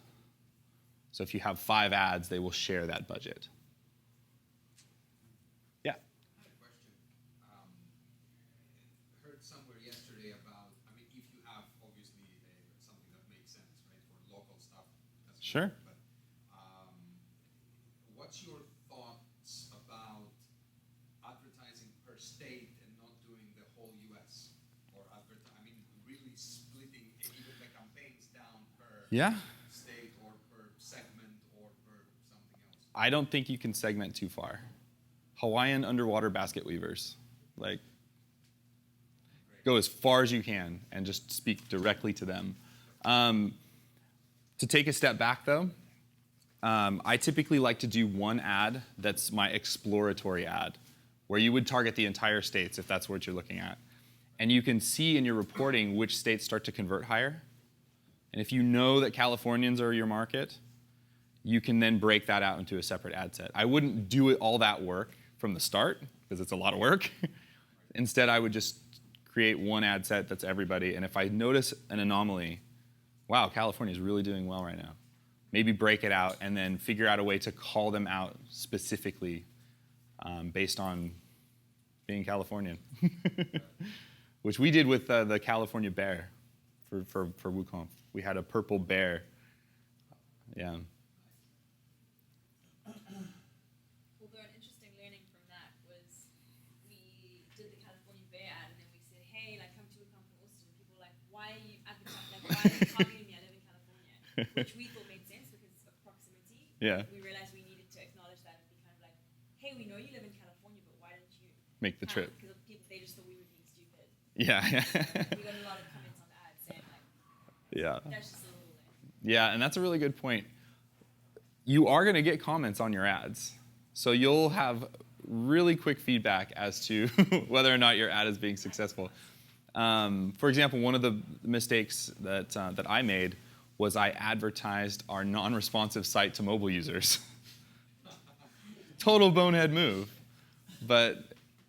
So if you have 5 ads, they will share that budget. Yeah. I had a question. Heard somewhere yesterday about, I mean, if you have obviously something that makes sense, right, for local stuff. That's Sure. But what's your thoughts about advertising per state and not doing the whole U.S. or I mean, really splitting even the campaigns down per state or per segment or per something else? I don't think you can segment too far. Hawaiian underwater basket weavers, like, go as far as you can and just speak directly to them. To take a step back, though, I typically like to do one ad that's my exploratory ad, where you would target the entire states if that's what you're looking at. And you can see in your reporting which states start to convert higher. And if you know that Californians are your market, you can then break that out into a separate ad set. I wouldn't do it all that work from the start, because it's a lot of work. Instead, I would just create one ad set that's everybody. And if I notice an anomaly, wow, California is really doing well right now, maybe break it out and then figure out a way to call them out specifically based on being Californian, which we did with the California bear for WooConf. We had a purple bear. Yeah. Although an interesting learning from that was we did the California Bear ad and then we said, hey, like come to WooConf in Austin. People were like, why are you advertising? Like, why are you targeting me? I live in California, which we thought made sense because of proximity. Yeah. We realized we needed to acknowledge that and be kind of like, hey, we know you live in California, but why don't you Make the trip. Because people they just thought we were being stupid. Yeah. We got a lot of comments on the ad saying like, Yeah. that's just a little thing. Yeah, and that's a really good point. You are going to get comments on your ads. So you'll have really quick feedback as to whether or not your ad is being successful. For example, one of the mistakes that I made was I advertised our non-responsive site to mobile users. Total bonehead move. But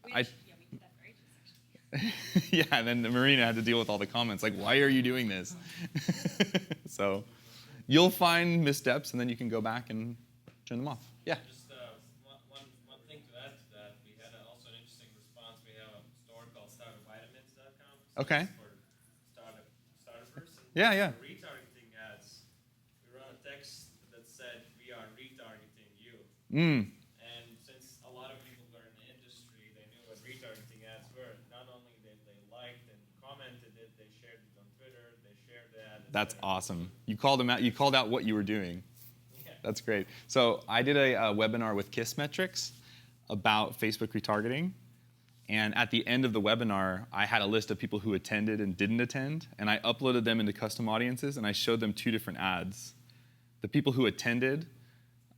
We I... did that for ages, actually. Yeah, and then Marina had to deal with all the comments, like, why are you doing this? So you'll find missteps, and then you can go back and turn them off. Yeah. Just one thing to add to that, we had also an interesting response. We have a store called startervitamins.com. So Okay. it's for starters. Yeah. For retargeting ads, we ran a text that said, we are retargeting you. Mm. And since a lot of people were in the industry, they knew what retargeting ads were. Not only did they liked and commented it, they shared it on Twitter, they shared the ad. That's etc. awesome. You called them out. You called out what you were doing. Yeah. That's great. So I did a webinar with Kissmetrics about Facebook retargeting. And at the end of the webinar, I had a list of people who attended and didn't attend. And I uploaded them into custom audiences, and I showed them 2 different ads. The people who attended,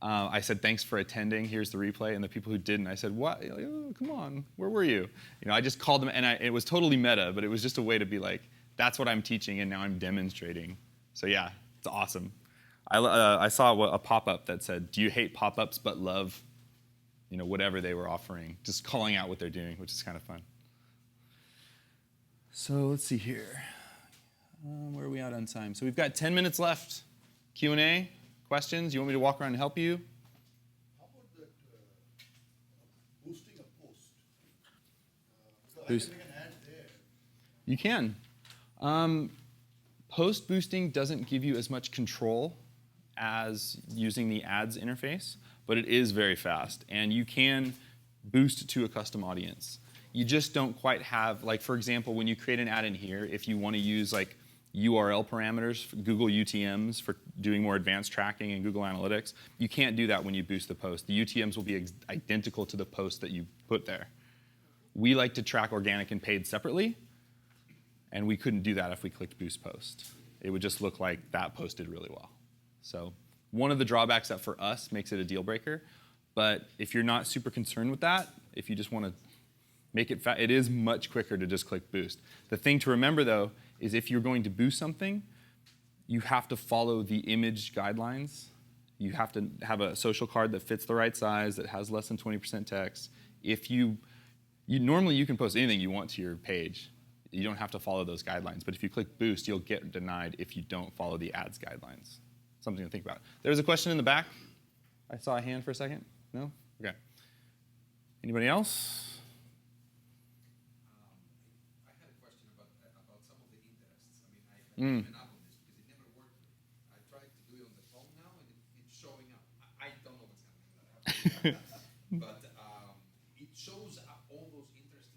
I said, thanks for attending. Here's the replay. And the people who didn't, I said, what? Oh, come on. Where were you? I just called them. And it was totally meta, but it was just a way to be like, that's what I'm teaching, and now I'm demonstrating. So yeah, it's awesome. I saw a pop-up that said, do you hate pop-ups but love whatever they were offering, just calling out what they're doing, which is kind of fun. So let's see here. Where are we at on time? So we've got 10 minutes left. Q&A, questions? You want me to walk around and help you? How about that boosting a post? So I Boost- can make an ad there. You can. Post boosting doesn't give you as much control as using the ads interface, but it is very fast, and you can boost to a custom audience. You just don't quite have, like, for example, when you create an ad in here, if you want to use like URL parameters, Google UTMs for doing more advanced tracking in Google Analytics. You can't do that when you boost the post. The UTMs will be identical to the post that you put there. We like to track organic and paid separately, and we couldn't do that if we clicked boost post. It would just look like that posted really well. So one of the drawbacks that for us makes it a deal breaker, but if you're not super concerned with that, if you just want to make it it is much quicker to just click boost. The thing to remember though is if you're going to boost something, you have to follow the image guidelines. You have to have a social card that fits the right size, that has less than 20% text. If normally you can post anything you want to your page. You don't have to follow those guidelines. But if you click boost, you'll get denied if you don't follow the ads guidelines. Something to think about. There's a question in the back. I saw a hand for a second. No? Okay. Anybody else? I had a question about some of the interests. I mean, I have given up on this because it never worked for me. I tried to do it on the phone now, and it's showing up. I don't know what's happening, but it shows up all those interests.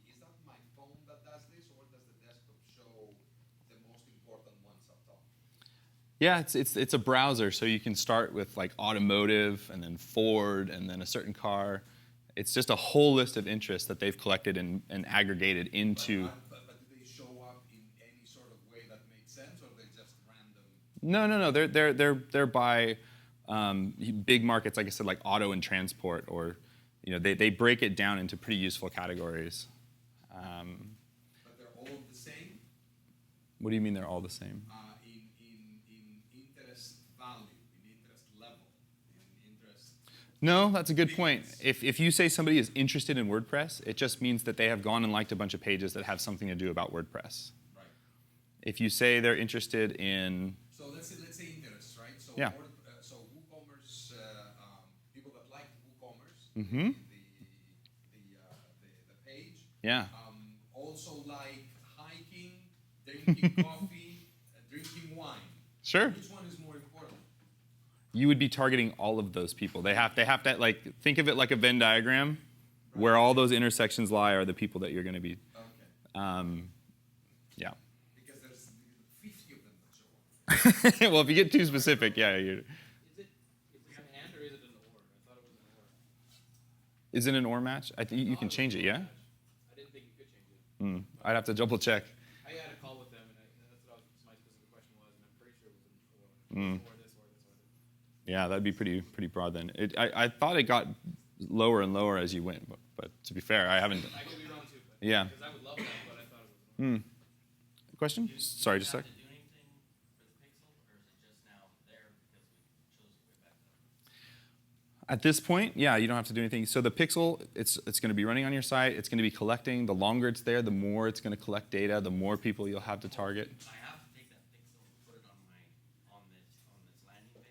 Is that my phone that does this, or does the desktop show the most important ones up top? Yeah, it's a browser, so you can start with like automotive, and then Ford, and then a certain car. It's just a whole list of interests that they've collected and aggregated into. But do they show up in any sort of way that makes sense, or they're just random? No. They're by big markets, like I said, like auto and transport, or they break it down into pretty useful categories. But they're all the same? What do you mean they're all the same? In interest value, in interest level, in interest. No, that's a good point. If you say somebody is interested in WordPress, it just means that they have gone and liked a bunch of pages that have something to do about WordPress. Right. If you say they're interested in... So let's say interests, right? So yeah. So WooCommerce, people that like WooCommerce, Mm-hmm. the page. Yeah. Also like hiking, drinking coffee, drinking wine. Sure. Which one is more important? You would be targeting all of those people. They have to like think of it like a Venn diagram, where all those intersections lie are the people that you're going to be. Okay. Yeah. Because there's 50 of them that show up. Well, if you get too specific, yeah. Is it an and or is it an or? I thought it was an or. Is it an or match? I think you can change it. Yeah. I didn't think you could change it. I'd have to double check. I had a call with them, and that's what my specific question was, and I'm pretty sure it was an or. Or this, or this, or this. Yeah, that'd be pretty broad then. I thought it got lower and lower as you went, but to be fair, I haven't. I could be wrong too, but Yeah. because I would love that, but I thought it was an or. Question? Sorry, just a sec. Do anything for the pixel, or is it just now there because we chose it way back then? At this point, yeah, you don't have to do anything. So the pixel, it's going to be running on your site. It's going to be collecting. The longer it's there, the more it's going to collect data. The more people you'll have to target. I have to take that pixel and put it on this landing page.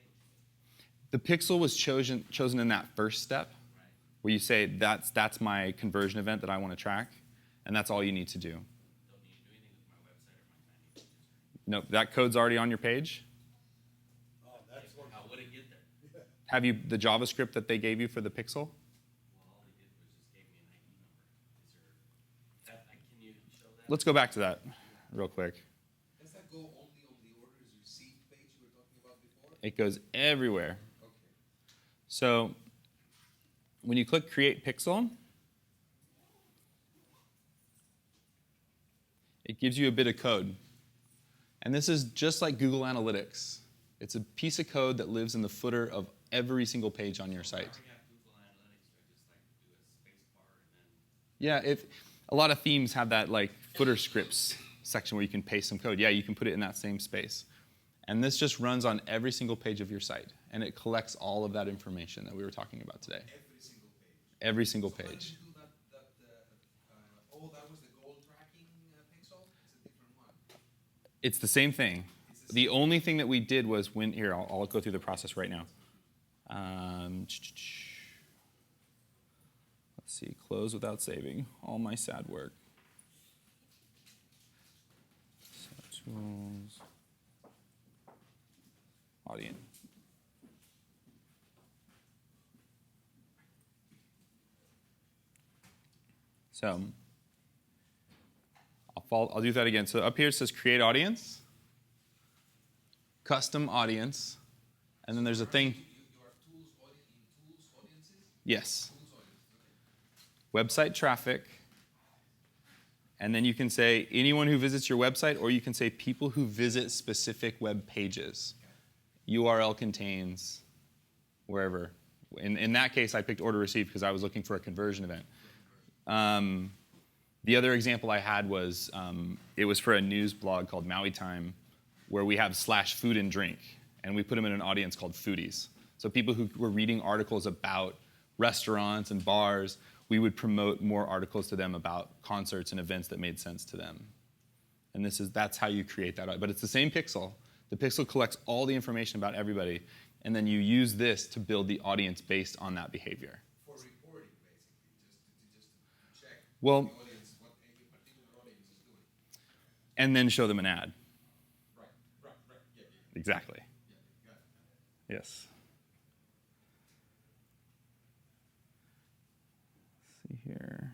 The pixel was chosen in that first step, Right. where you say that's my conversion event that I want to track, and that's all you need to do. Don't need to do anything with my website or my landing pages. No, that code's already on your page. Oh, that's what. How would it get there? Have you the JavaScript that they gave you for the pixel? Well, all they did was just gave me an ID number. Can you show that? Let's go back to that real quick. Does that go only on the orders received page you were talking about before? It goes everywhere. Okay. So when you click Create Pixel, it gives you a bit of code. And this is just like Google Analytics. It's a piece of code that lives in the footer of every single page on your site. I already have Google Analytics, so I just like do a space bar and then. Yeah, a lot of themes have that like footer scripts section where you can paste some code. Yeah, you can put it in that same space. And this just runs on every single page of your site. And it collects all of that information that we were talking about today. Every single page. Every single So when page. you do that was the goal tracking pixel? It's a different one. It's the same thing. The only thing that we did was here, I'll go through the process right now. Let's see, close without saving. All my sad work. So, tools. Audience. So, I'll I'll do that again. So up here it says create audience, custom audience, and then there's a thing. You have tools, audiences? Yes. Tools, audiences, okay. Website traffic. And then you can say anyone who visits your website, or you can say people who visit specific web pages. URL contains wherever. In that case, I picked order received because I was looking for a conversion event. The other example I had was, it was for a news blog called Maui Time, where we have /food and drink, and we put them in an audience called foodies. So people who were reading articles about restaurants and bars, we would promote more articles to them about concerts and events that made sense to them. And that's how you create that. But it's the same pixel. The pixel collects all the information about everybody, and then you use this to build the audience based on that behavior. For reporting, basically, just to check Well, the audience, what any particular audience is doing. and then show them an ad. Right. Yeah. Exactly. Yeah, got it. Yes. Let's see here.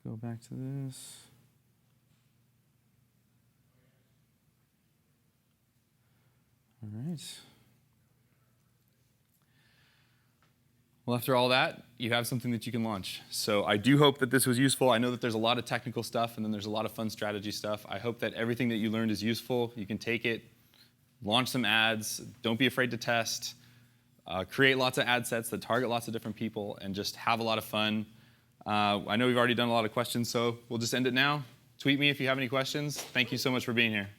Go back to this. All right. Well, after all that, you have something that you can launch. So I do hope that this was useful. I know that there's a lot of technical stuff, and then there's a lot of fun strategy stuff. I hope that everything that you learned is useful. You can take it, launch some ads. Don't be afraid to test. Create lots of ad sets that target lots of different people, and just have a lot of fun. I know we've already done a lot of questions, so we'll just end it now. Tweet me if you have any questions. Thank you so much for being here.